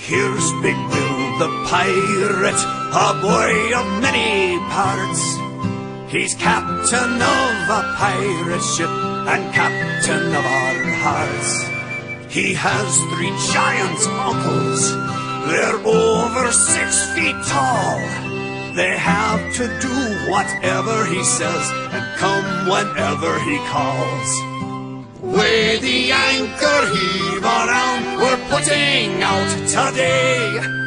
Here's Big Bill the pirate, a boy of many parts. He's captain of a pirate ship and captain of our hearts. He has 3 giant uncles, they're over 6 feet tall. They have to do whatever he says and come whenever he calls. Weigh the anchor, heave around, we're putting out today.